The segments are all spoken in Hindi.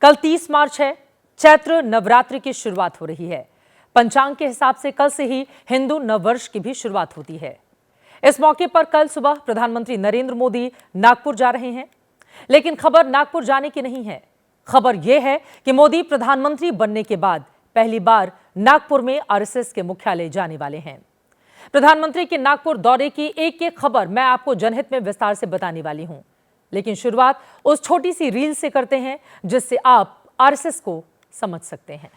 कल 30 मार्च है। चैत्र नवरात्रि की शुरुआत हो रही है। पंचांग के हिसाब से कल से ही हिंदू नववर्ष की भी शुरुआत होती है। इस मौके पर कल सुबह प्रधानमंत्री नरेंद्र मोदी नागपुर जा रहे हैं। लेकिन खबर नागपुर जाने की नहीं है। खबर यह है कि मोदी प्रधानमंत्री बनने के बाद पहली बार नागपुर में आरएसएस के मुख्यालय जाने वाले हैं। प्रधानमंत्री के नागपुर दौरे की एक एक खबर मैं आपको जनहित में विस्तार से बताने वाली हूं। लेकिन शुरुआत उस छोटी सी रील से करते हैं जिससे आप आरएसएस को समझ सकते हैं।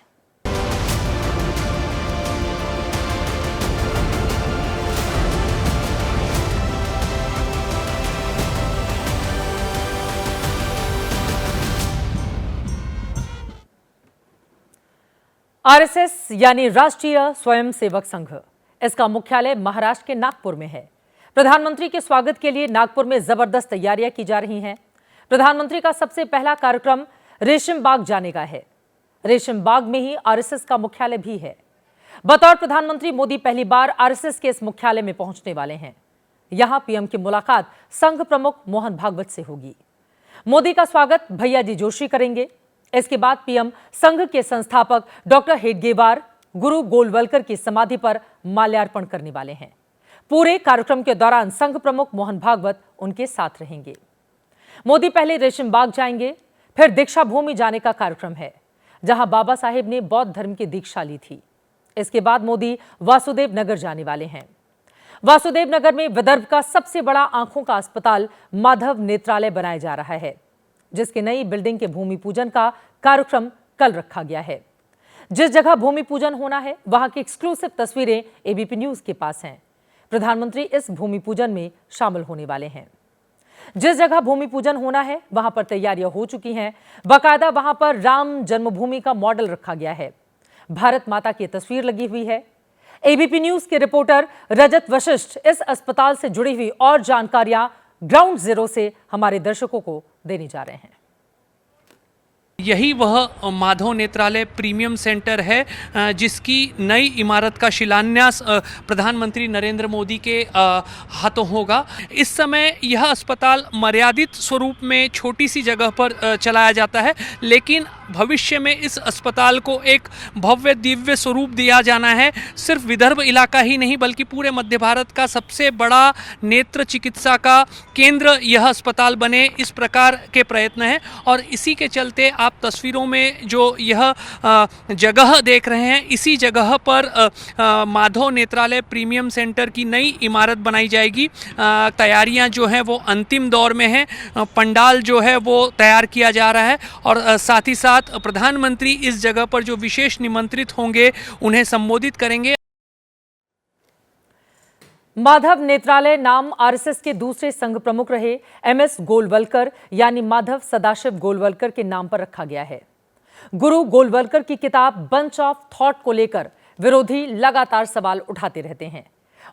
आरएसएस यानी राष्ट्रीय स्वयंसेवक संघ, इसका मुख्यालय महाराष्ट्र के नागपुर में है। प्रधानमंत्री के स्वागत के लिए नागपुर में जबरदस्त तैयारियां की जा रही हैं। प्रधानमंत्री का सबसे पहला कार्यक्रम रेशम बाग जाने का है। रेशम बाग में ही आरएसएस का मुख्यालय भी है। बतौर प्रधानमंत्री मोदी पहली बार आरएसएस के इस मुख्यालय में पहुंचने वाले हैं। यहां पीएम की मुलाकात संघ प्रमुख मोहन भागवत से होगी। मोदी का स्वागत भैया जी जोशी करेंगे। इसके बाद पीएम संघ के संस्थापक डॉक्टर हेडगेवार, गुरु गोलवलकर की समाधि पर माल्यार्पण करने वाले हैं। पूरे कार्यक्रम के दौरान संघ प्रमुख मोहन भागवत उनके साथ रहेंगे। मोदी पहले रेशम बाग जाएंगे, फिर दीक्षा भूमि जाने का कार्यक्रम है, जहां बाबा साहेब ने बौद्ध धर्म की दीक्षा ली थी। इसके बाद मोदी वासुदेव नगर जाने वाले हैं। वासुदेव नगर में विदर्भ का सबसे बड़ा आंखों का अस्पताल माधव नेत्रालय बनाया जा रहा है, जिसके नई बिल्डिंग के भूमि पूजन का कार्यक्रम कल रखा गया है। जिस जगह भूमि पूजन होना है वहां की एक्सक्लूसिव तस्वीरें एबीपी न्यूज के पास हैं। प्रधानमंत्री इस भूमि पूजन में शामिल होने वाले हैं। जिस जगह भूमि पूजन होना है वहां पर तैयारियां हो चुकी हैं। बाकायदा वहां पर राम जन्मभूमि का मॉडल रखा गया है। भारत माता की तस्वीर लगी हुई है। एबीपी न्यूज के रिपोर्टर रजत वशिष्ठ इस अस्पताल से जुड़ी हुई और जानकारियां ग्राउंड जीरो से हमारे दर्शकों को देने जा रहे हैं। यही वह माधव नेत्रालय प्रीमियम सेंटर है जिसकी नई इमारत का शिलान्यास प्रधानमंत्री नरेंद्र मोदी के हाथों होगा। इस समय यह अस्पताल मर्यादित स्वरूप में छोटी सी जगह पर चलाया जाता है, लेकिन भविष्य में इस अस्पताल को एक भव्य दिव्य स्वरूप दिया जाना है। सिर्फ विदर्भ इलाका ही नहीं बल्कि पूरे मध्य भारत का सबसे बड़ा नेत्र चिकित्सा का केंद्र यह अस्पताल बने, इस प्रकार के प्रयत्न हैं। और इसी के चलते आप तस्वीरों में जो यह जगह देख रहे हैं, इसी जगह पर माधव नेत्रालय प्रीमियम सेंटर की नई इमारत बनाई जाएगी। तैयारियां जो हैं वो अंतिम दौर में हैं। पंडाल जो है वो तैयार किया जा रहा है और साथ ही साथ प्रधानमंत्री इस जगह पर जो विशेष निमंत्रित होंगे उन्हें संबोधित करेंगे। माधव नेत्रालय नाम आरएसएस के दूसरे संघ प्रमुख रहे एमएस गोलवलकर यानी माधव सदाशिव गोलवलकर के नाम पर रखा गया है। गुरु गोलवलकर की किताब बंच ऑफ थॉट को लेकर विरोधी लगातार सवाल उठाते रहते हैं।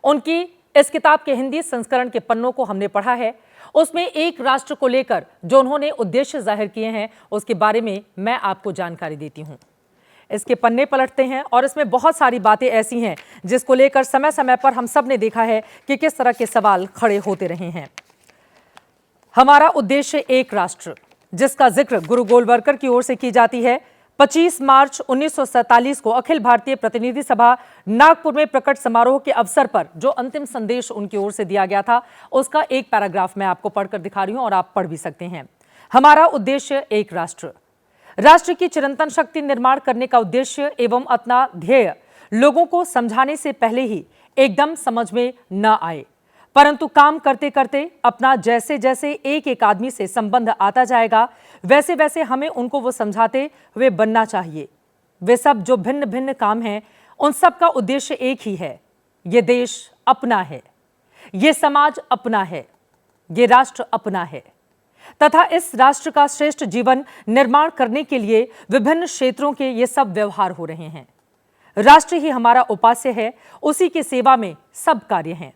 उनकी इस किताब के हिंदी संस्करण के पन्नों को हमने पढ़ा है। उसमें एक राष्ट्र को लेकर जो उन्होंने उद्देश्य जाहिर किए हैं उसके बारे में मैं आपको जानकारी देती हूं। इसके पन्ने पलटते हैं और इसमें बहुत सारी बातें ऐसी हैं जिसको लेकर समय समय पर हम सब ने देखा है कि किस तरह के सवाल खड़े होते रहे हैं। हमारा उद्देश्य एक राष्ट्र, जिसका जिक्र गुरु गोलवलकर की ओर से की जाती है। 25 मार्च 1947 को अखिल भारतीय प्रतिनिधि सभा नागपुर में प्रकट समारोह के अवसर पर जो अंतिम संदेश उनकी ओर से दिया गया था, उसका एक पैराग्राफ मैं आपको पढ़कर दिखा रही हूं और आप पढ़ भी सकते हैं। हमारा उद्देश्य एक राष्ट्र, राष्ट्र की चिरंतन शक्ति निर्माण करने का उद्देश्य एवं अपना ध्येय लोगों को समझाने से पहले ही एकदम समझ में न आए, परंतु काम करते करते अपना जैसे जैसे एक एक आदमी से संबंध आता जाएगा वैसे वैसे हमें उनको वो समझाते हुए बनना चाहिए। वे सब जो भिन्न भिन्न काम हैं उन सब का उद्देश्य एक ही है। ये देश अपना है, ये समाज अपना है, ये राष्ट्र अपना है तथा इस राष्ट्र का श्रेष्ठ जीवन निर्माण करने के लिए विभिन्न क्षेत्रों के ये सब व्यवहार हो रहे हैं। राष्ट्र ही हमारा उपास्य है, उसी की सेवा में सब कार्य हैं।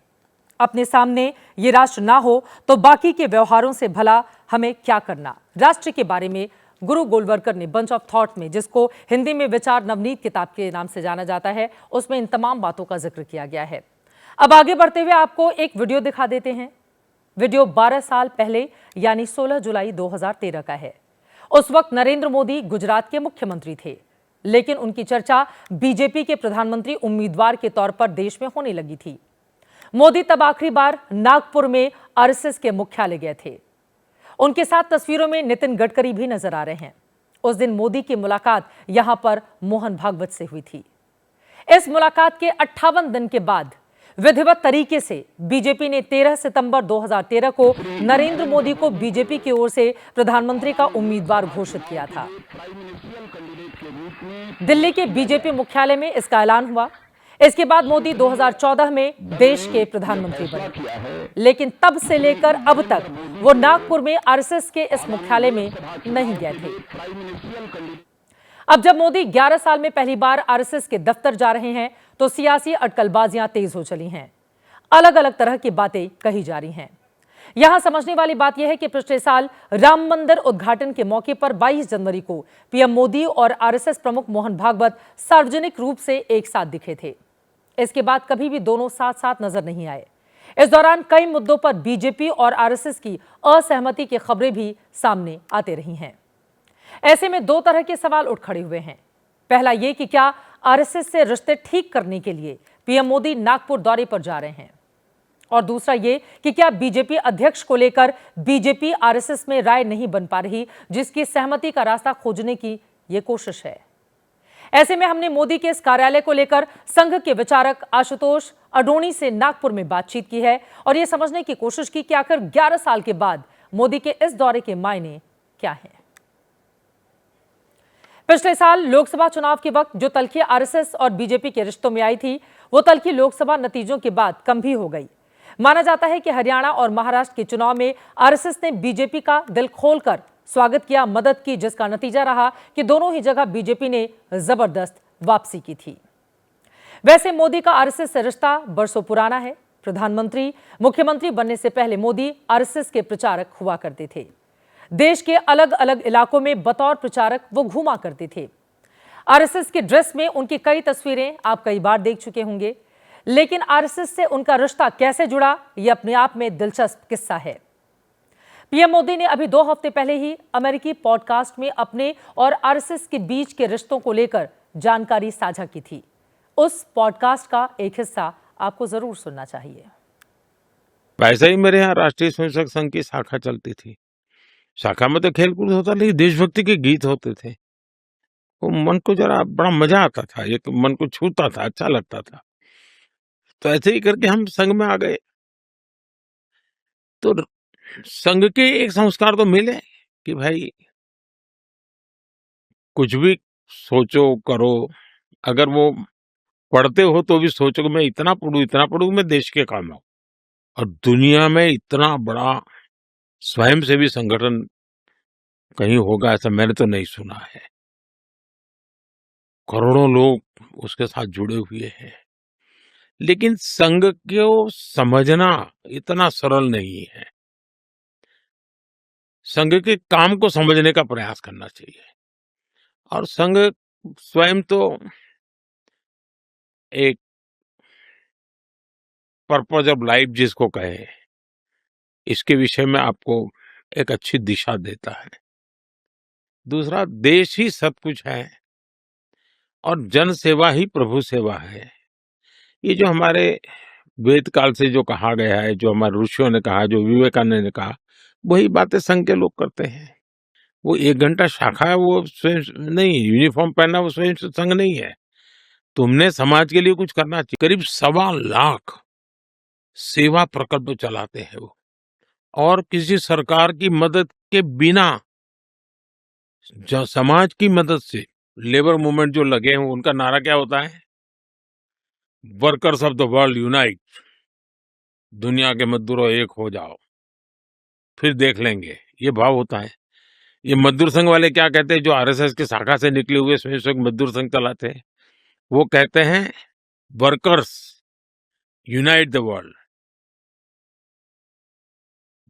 अपने सामने ये राष्ट्र ना हो तो बाकी के व्यवहारों से भला हमें क्या करना। राष्ट्र के बारे में गुरु गोलवलकर ने बंच ऑफ थॉट में, जिसको हिंदी में विचार नवनीत किताब के नाम से जाना जाता है, उसमें इन तमाम बातों का जिक्र किया गया है। अब आगे बढ़ते हुए आपको एक वीडियो दिखा देते हैं। वीडियो 12 साल पहले यानी 16 जुलाई 2013 का है। उस वक्त नरेंद्र मोदी गुजरात के मुख्यमंत्री थे, लेकिन उनकी चर्चा बीजेपी के प्रधानमंत्री उम्मीदवार के तौर पर देश में होने लगी थी। मोदी तब आखिरी बार नागपुर में आरएसएस के मुख्यालय गए थे। उनके साथ तस्वीरों में नितिन गडकरी भी नजर आ रहे हैं। उस दिन मोदी की मुलाकात यहां पर मोहन भागवत से हुई थी। इस मुलाकात के 58 दिन के बाद विधिवत तरीके से बीजेपी ने 13 सितंबर 2013 को नरेंद्र मोदी को बीजेपी की ओर से प्रधानमंत्री का उम्मीदवार घोषित किया था। दिल्ली के बीजेपी मुख्यालय में इसका ऐलान हुआ। इसके बाद मोदी 2014 में देश के प्रधानमंत्री बने, लेकिन तब से लेकर अब तक वो नागपुर में आरएसएस के इस मुख्यालय में नहीं गए थे। अब जब मोदी 11 साल में पहली बार आरएसएस के दफ्तर जा रहे हैं तो सियासी अटकलबाजियां तेज हो चली हैं। अलग अलग तरह की बातें कही जा रही हैं। यहां समझने वाली बात यह है कि पिछले साल राम मंदिर उद्घाटन के मौके पर 22 जनवरी को पीएम मोदी और आरएसएस प्रमुख मोहन भागवत सार्वजनिक रूप से एक साथ दिखे थे। इसके बाद कभी भी दोनों साथ साथ नजर नहीं आए। इस दौरान कई मुद्दों पर बीजेपी और आरएसएस की असहमति की खबरें भी सामने आती रही हैं। ऐसे में दो तरह के सवाल उठ खड़े हुए हैं। पहला ये कि क्या आरएसएस से रिश्ते ठीक करने के लिए पीएम मोदी नागपुर दौरे पर जा रहे हैं, और दूसरा ये कि क्या बीजेपी अध्यक्ष को लेकर बीजेपी आरएसएस में राय नहीं बन पा रही, जिसकी सहमति का रास्ता खोजने की ये कोशिश है। ऐसे में हमने मोदी के इस कार्यालय को लेकर संघ के विचारक आशुतोष अडोणी से नागपुर में बातचीत की है और यह समझने की कोशिश की कि आखिर 11 साल के बाद मोदी के इस दौरे के मायने क्या हैं। पिछले साल लोकसभा चुनाव के वक्त जो तल्खी आरएसएस और बीजेपी के रिश्तों में आई थी, वो तल्खी लोकसभा नतीजों के बाद कम भी हो गई। माना जाता है कि हरियाणा और महाराष्ट्र के चुनाव में आरएसएस ने बीजेपी का दिल खोलकर स्वागत किया, मदद की, जिसका नतीजा रहा कि दोनों ही जगह बीजेपी ने जबरदस्त वापसी की थी। वैसे मोदी का आरएसएस से रिश्ता बरसों पुराना है। प्रधानमंत्री, मुख्यमंत्री बनने से पहले मोदी आरएसएस के प्रचारक हुआ करते थे। देश के अलग अलग इलाकों में बतौर प्रचारक वो घूमा करते थे। आरएसएस के ड्रेस में उनकी कई तस्वीरें आप कई बार देख चुके होंगे, लेकिन आरएसएस से उनका रिश्ता कैसे जुड़ा, ये अपने आप में दिलचस्प किस्सा है। पीएम मोदी ने अभी 2 हफ्ते पहले ही अमेरिकी पॉडकास्ट में अपने और आरएसएस के बीच के रिश्तों को लेकर जानकारी साझा की थी। उस पॉडकास्ट का एक हिस्सा आपको जरूर सुनना चाहिए। वैसे ही मेरे यहाँ राष्ट्रीय स्वयंसेवक संघ की शाखा चलती थी। शाखा में तो खेलकूद होता, लेकिन देशभक्ति के गीत होते थे। वो मन को जरा बड़ा मजा आता था, एक मन को छूता था, अच्छा लगता था। तो ऐसे ही करके हम संघ में आ गए। तो संघ के एक संस्कार तो मिले कि भाई कुछ भी सोचो करो, अगर वो पढ़ते हो तो भी सोचो कि मैं इतना पढ़ूं मैं देश के काम आऊं। और दुनिया में इतना बड़ा स्वयंसेवी संगठन कहीं होगा ऐसा मैंने तो नहीं सुना है। करोड़ों लोग उसके साथ जुड़े हुए हैं, लेकिन संघ को समझना इतना सरल नहीं है। संघ के काम को समझने का प्रयास करना चाहिए। और संघ स्वयं तो एक पर्पज ऑफ लाइफ जिसको कहे, इसके विषय में आपको एक अच्छी दिशा देता है। दूसरा, देश ही सब कुछ है और जन सेवा ही प्रभु सेवा है। ये जो हमारे वेद काल से जो कहा गया है, जो हमारे ऋषियों ने कहा, जो विवेकानंद ने कहा, वही बातें संघ के लोग करते हैं। वो 1 घंटा शाखा है, वो स्वयं नहीं, यूनिफॉर्म पहनना वो स्वयं संघ नहीं है। तुमने समाज के लिए कुछ करना चाहिए। करीब 1.25 लाख सेवा प्रकल्प चलाते हैं वो, और किसी सरकार की मदद के बिना समाज की मदद से लेबर मूवमेंट जो लगे हैं, उनका नारा क्या होता है? Workers of the world unite. दुनिया के मजदूरों एक हो जाओ, फिर देख लेंगे, ये भाव होता है। ये मजदूर संघ वाले क्या कहते हैं, जो आरएसएस की शाखा से निकले हुए स्वयंसेवक मजदूर संघ चलाते हैं, वो कहते हैं वर्कर्स यूनाइट द वर्ल्ड।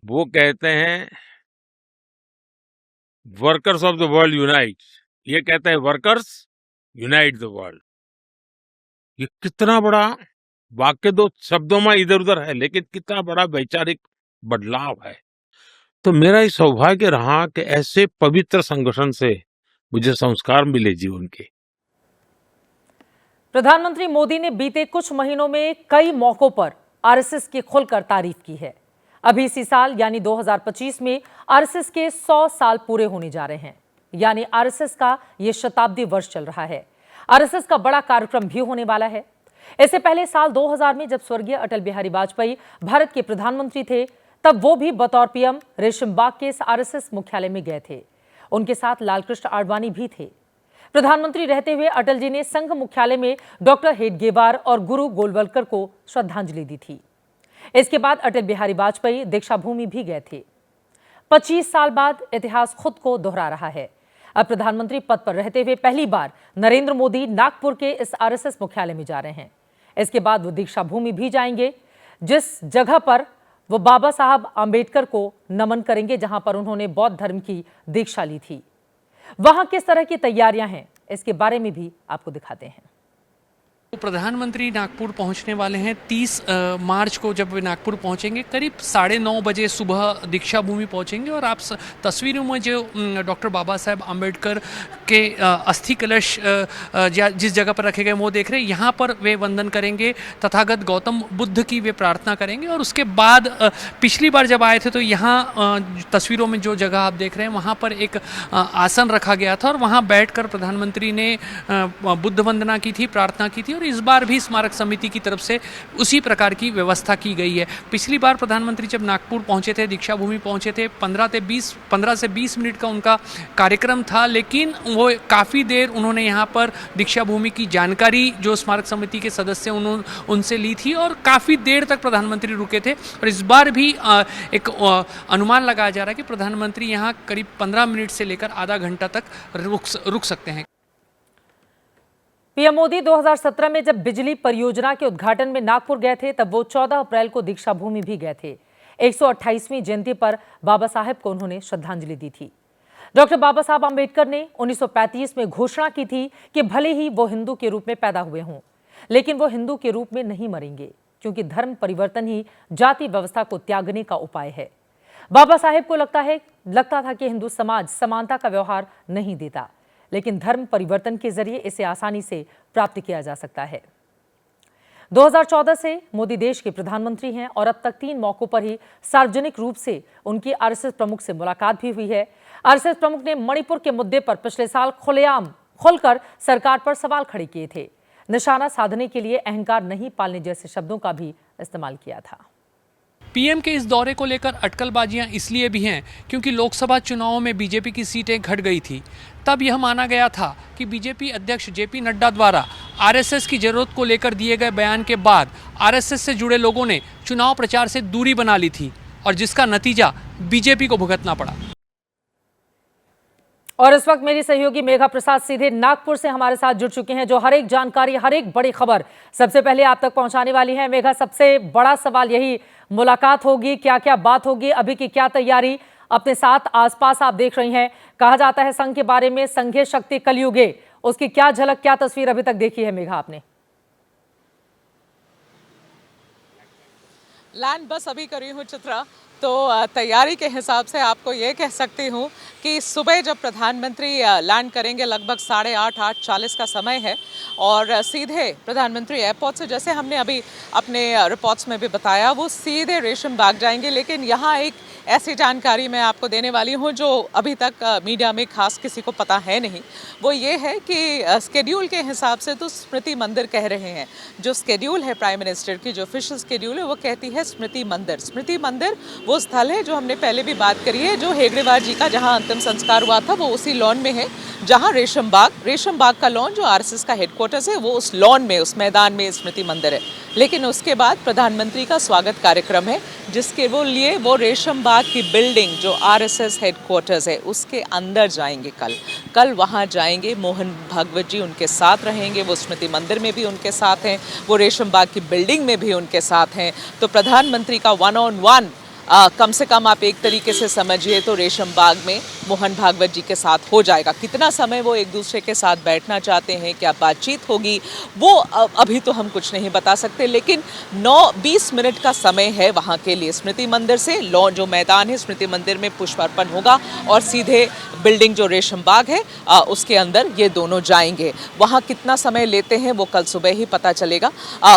वो कहते हैं workers of the world unite, ये कहते हैं वर्कर्स यूनाइट द वर्ल्ड। ये कितना बड़ा वाक्य, 2 शब्दों में इधर उधर है, लेकिन कितना बड़ा वैचारिक बदलाव है। तो मेरा ये सौभाग्य रहा कि ऐसे पवित्र संगठन से मुझे संस्कार मिले जीवन के। प्रधानमंत्री मोदी ने बीते कुछ महीनों में कई मौकों पर आरएसएस की खुलकर तारीफ की है। अभी इसी साल यानी 2025 में आरएसएस के 100 साल पूरे होने जा रहे हैं, यानी आरएसएस का ये शताब्दी वर्ष चल रहा है। आरएसएस का बड़ा कार्यक्रम भी होने वाला है। इससे पहले साल 2000 में जब स्वर्गीय अटल बिहारी वाजपेयी भारत के प्रधानमंत्री थे, तब वो भी बतौर पीएम रेशम बाग के इस आरएसएस मुख्यालय में गए थे। उनके साथ लालकृष्ण आडवाणी भी थे। प्रधानमंत्री रहते हुए अटल जी ने संघ मुख्यालय में डॉक्टर हेडगेवार और गुरु गोलवलकर को श्रद्धांजलि दी थी। इसके बाद अटल बिहारी वाजपेयी दीक्षा भूमि भी गए थे। 25 साल बाद इतिहास खुद को दोहरा रहा है। अब प्रधानमंत्री पद पर रहते हुए पहली बार नरेंद्र मोदी नागपुर के इस आरएसएस मुख्यालय में जा रहे हैं। इसके बाद वो दीक्षा भूमि भी जाएंगे, जिस जगह पर वो बाबा साहब आंबेडकर को नमन करेंगे, जहां पर उन्होंने बौद्ध धर्म की दीक्षा ली थी। वहां किस तरह की तैयारियां हैं, इसके बारे में भी आपको दिखाते हैं। प्रधानमंत्री नागपुर पहुंचने वाले हैं 30 मार्च को। जब वे नागपुर पहुंचेंगे करीब 9:30 बजे सुबह दीक्षा भूमि पहुंचेंगे और आप तस्वीरों में जो डॉक्टर बाबा साहब आम्बेडकर के अस्थि कलश जिस जगह पर रखे गए वो देख रहे हैं। यहाँ पर वे वंदन करेंगे, तथागत गौतम बुद्ध की वे प्रार्थना करेंगे और उसके बाद पिछली बार जब आए थे तो यहाँ तस्वीरों में जो जगह आप देख रहे हैं वहाँ पर एक आसन रखा गया था और वहाँ बैठकर प्रधानमंत्री ने बुद्ध वंदना की थी, प्रार्थना की थी। और इस बार भी स्मारक समिति की तरफ से उसी प्रकार की व्यवस्था की गई है। पिछली बार प्रधानमंत्री जब नागपुर पहुंचे थे, दीक्षा भूमि पहुंचे थे, 15 से 20 मिनट का उनका कार्यक्रम था, लेकिन वो काफ़ी देर उन्होंने यहाँ पर दीक्षा भूमि की जानकारी जो स्मारक समिति के सदस्य उनसे ली थी और काफ़ी देर तक प्रधानमंत्री रुके थे। और इस बार भी एक अनुमान लगाया जा रहा है कि प्रधानमंत्री यहाँ करीब 15 मिनट से लेकर आधा घंटा तक रुक सकते हैं। पीएम मोदी 2017 में जब बिजली परियोजना के उद्घाटन में नागपुर गए थे, तब वो 14 अप्रैल को दीक्षा भूमि भी गए थे। 128वीं जयंती पर बाबा साहेब को उन्होंने श्रद्धांजलि दी थी। डॉक्टर बाबा साहब आंबेडकर ने 1935 में घोषणा की थी कि भले ही वो हिंदू के रूप में पैदा हुए हों, लेकिन वो हिंदू के रूप में नहीं मरेंगे, क्योंकि धर्म परिवर्तन ही जाति व्यवस्था को त्यागने का उपाय है। बाबा साहेब को लगता था कि हिंदू समाज समानता का व्यवहार नहीं देता, लेकिन धर्म परिवर्तन के जरिए इसे आसानी से प्राप्त किया जा सकता है। 2014 से मोदी देश के प्रधानमंत्री हैं और अब तक 3 मौकों पर ही सार्वजनिक रूप से उनकी आरएसएस प्रमुख से मुलाकात भी हुई है। आरएसएस प्रमुख ने मणिपुर के मुद्दे पर पिछले साल खुलकर सरकार पर सवाल खड़े किए थे। निशाना साधने के लिए अहंकार नहीं पालने जैसे शब्दों का भी इस्तेमाल किया था। पीएम के इस दौरे को लेकर अटकलबाजियां इसलिए भी हैं क्योंकि लोकसभा चुनावों में बीजेपी की सीटें घट गई थी। तब यह माना गया था कि बीजेपी अध्यक्ष जेपी नड्डा द्वारा आरएसएस की जरूरत को लेकर दिए गए बयान के बाद आरएसएस से जुड़े लोगों ने चुनाव प्रचार से दूरी बना ली थी और जिसका नतीजा बीजेपी को भुगतना पड़ा। और इस वक्त मेरी सहयोगी मेघा प्रसाद सीधे नागपुर से हमारे साथ जुड़ चुके हैं, जो हर एक जानकारी, हर एक बड़ी खबर सबसे पहले आप तक पहुंचाने वाली है। मेघा, सबसे बड़ा सवाल यही, मुलाकात होगी, क्या क्या बात होगी, अभी की क्या तैयारी? अपने साथ आसपास आप देख रही हैं, कहा जाता है संघ के बारे में, संघीय शक्ति कलयुगे, उसकी क्या झलक, क्या तस्वीर अभी तक देखी है मेघा आपने? लैंड बस अभी करी हूँ चित्रा, तो तैयारी के हिसाब से आपको ये कह सकती हूँ कि सुबह जब प्रधानमंत्री लैंड करेंगे लगभग 8:30-8:40 का समय है और सीधे प्रधानमंत्री एयरपोर्ट से, जैसे हमने अभी अपने रिपोर्ट्स में भी बताया, वो सीधे रेशम बाग जाएंगे। लेकिन यहाँ एक ऐसी जानकारी मैं आपको देने वाली हूँ जो अभी तक मीडिया में खास किसी को पता है नहीं। वो ये है कि स्केड्यूल के हिसाब से तो स्मृति मंदिर कह रहे हैं। जो स्केड्यूल है प्राइम मिनिस्टर की, जो ऑफिशियल स्केड्यूल है, वो कहती है स्मृति मंदिर। स्मृति मंदिर वो स्थल है जो हमने पहले भी बात करी है, जो हेगड़ेवार जी का जहाँ अंतिम संस्कार हुआ था वो उसी लॉन में है, जहाँ रेशम बाग का लॉन जो आरएसएस का हेडक्वार्टर्स है वो उस लॉन में, उस मैदान में स्मृति मंदिर है। लेकिन उसके बाद प्रधानमंत्री का स्वागत कार्यक्रम है, जिसके लिए वो रेशम बाग की बिल्डिंग जो आरएसएस हेडक्वार्टर्स है उसके अंदर जाएंगे। कल वहाँ जाएंगे। मोहन भागवत जी उनके साथ रहेंगे, वो स्मृति मंदिर में भी उनके साथ हैं, वो रेशम बाग की बिल्डिंग में भी उनके साथ हैं। तो प्रधानमंत्री का 1-on-1 कम से कम आप एक तरीके से समझिए तो रेशम बाग में मोहन भागवत जी के साथ हो जाएगा। कितना समय वो एक दूसरे के साथ बैठना चाहते हैं, क्या बातचीत होगी, वो अभी तो हम कुछ नहीं बता सकते, लेकिन 9-20 मिनट का समय है वहाँ के लिए। स्मृति मंदिर से लॉन जो मैदान है स्मृति मंदिर में पुष्पार्पण होगा और सीधे बिल्डिंग जो रेशम बाग है उसके अंदर ये दोनों जाएंगे। वहाँ कितना समय लेते हैं वो कल सुबह ही पता चलेगा।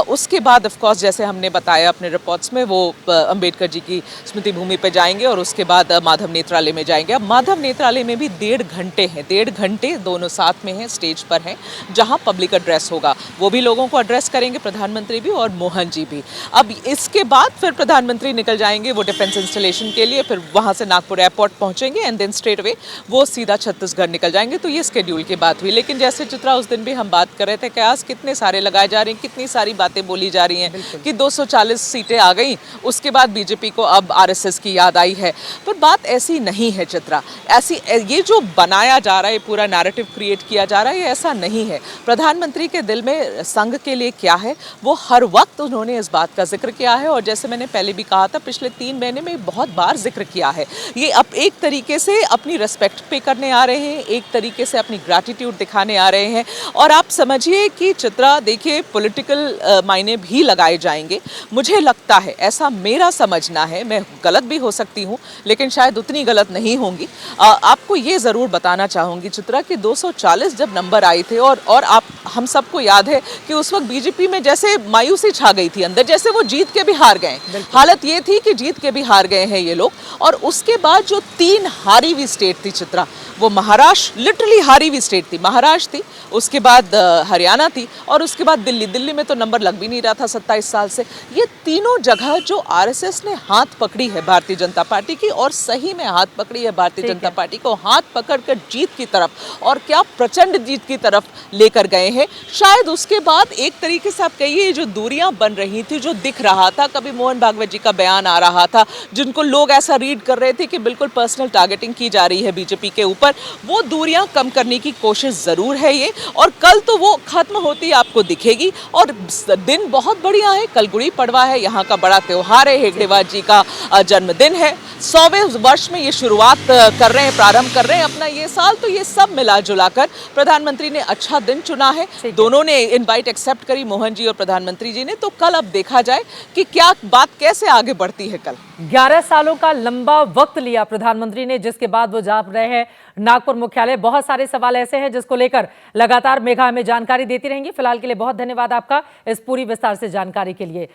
उसके बाद ऑफ कोर्स जैसे हमने बताया अपने रिपोर्ट्स में, वो अंबेडकर जी की स्मृति भूमि पे जाएंगे और उसके बाद माधव नेत्रालय में जाएंगे। अब माधव नेत्रालय में भी 1.5 घंटे हैं, 1.5 घंटे दोनों साथ में हैं, स्टेज पर हैं, जहाँ पब्लिक एड्रेस होगा। वो भी लोगों को एड्रेस करेंगे, प्रधानमंत्री भी और मोहन जी भी। अब इसके बाद फिर प्रधानमंत्री निकल जाएंगे वो डिफेंस इंस्टॉलेशन के लिए, फिर वहाँ से नागपुर एयरपोर्ट पहुँचेंगे एंड देन स्ट्रेट अवे वो सीधा छत्तीसगढ़ निकल जाएंगे। तो ये स्केड्यूल की बात हुई। लेकिन जैसे चित्रा उस दिन भी हम बात कर रहे थे कि आज कितने सारे लगाए जा रहे हैं, कितनी सारी बातें बोली जा रही हैं कि 240 सीटें आ गई, उसके बाद बीजेपी को अब आरएसएस की याद आई है। पर बात ऐसी नहीं है चित्रा, ऐसी ये जो बनाया जा रहा है, पूरा नैरेटिव क्रिएट किया जा रहा है, ये ऐसा नहीं है। प्रधानमंत्री के दिल में संघ के लिए क्या है वो हर वक्त उन्होंने इस बात का जिक्र किया है और जैसे मैंने पहले भी कहा था पिछले 3 महीने में बहुत बार जिक्र किया है। ये अब एक तरीके से अपनी रिस्पेक्ट पे करने आ रहे हैं, एक तरीके से अपनी ग्रैटिट्यूड दिखाने आ रहे हैं। और आप समझिए कि चित्रा देखिए पॉलिटिकल मायने भी लगाए जाएंगे। मुझे लगता है, ऐसा मेरा समझना है, मैं गलत भी हो सकती हूँ लेकिन शायद उतनी गलत नहीं होंगी। आपको ये ज़रूर बताना चाहूँगी चित्रा कि 240 जब नंबर आए थे और आप हम सबको याद है कि उस वक्त बीजेपी में जैसे मायूसी छा गई थी अंदर, जैसे वो जीत के भी हार गए। हालत ये थी कि जीत के भी हार गए हैं ये लोग। और उसके बाद जो 3 हारी हुई स्टेट थी चित्रा, वो महाराष्ट्र, लिटरली हारी हुई स्टेट थी, महाराष्ट्र थी, उसके बाद हरियाणा थी और उसके बाद दिल्ली। दिल्ली में तो नंबर लग भी नहीं रहा था 27 साल से। ये तीनों जगह जो आरएसएस ने हाथ पकड़ी है भारतीय जनता पार्टी की, और सही में हाथ पकड़ी है भारतीय जनता पार्टी को, हाथ पकड़कर जीत की तरफ, और क्या प्रचंड जीत की तरफ लेकर गए हैं। शायद उसके बाद एक तरीके से आप कहिए जो दूरियां बन रही थी, जो दिख रहा था, कभी मोहन भागवत जी का बयान आ रहा था जिनको लोग ऐसा रीड कर रहे थे कि बिल्कुल पर्सनल टारगेटिंग की जा रही है बीजेपी के ऊपर, वो दूरियां कम करने की कोशिश जरूर है ये, और कल तो वो खत्म होती आपको दिखेगी। और दिन बहुत बढ़िया है, कल गुड़ी पड़वा है, यहाँ का बड़ा त्योहार है, हेगड़ेवार जी का जन्मदिन है। 100वें वर्ष में ये शुरुआत कर रहे हैं, प्रारंभ कर रहे हैं अपना ये साल। तो ये सब मिला जुला कर प्रधानमंत्री ने अच्छा दिन चुना है। दोनों ने इनवाइट एक्सेप्ट करी, मोहन जी और प्रधानमंत्री जी ने। तो कल अब देखा जाए कि क्या बात कैसे आगे बढ़ती है। कल 11 सालों का लंबा वक्त लिया प्रधानमंत्री ने, जिसके बाद वो जा रहे हैं नागपुर मुख्यालय। बहुत सारे सवाल ऐसे हैं जिसको लेकर लगातार मेघा हमें जानकारी देती रहेंगी। फिलहाल के लिए बहुत धन्यवाद आपका इस पूरी विस्तार से जानकारी के लिए।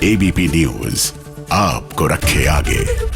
एबीपी न्यूज आपको रखे आगे।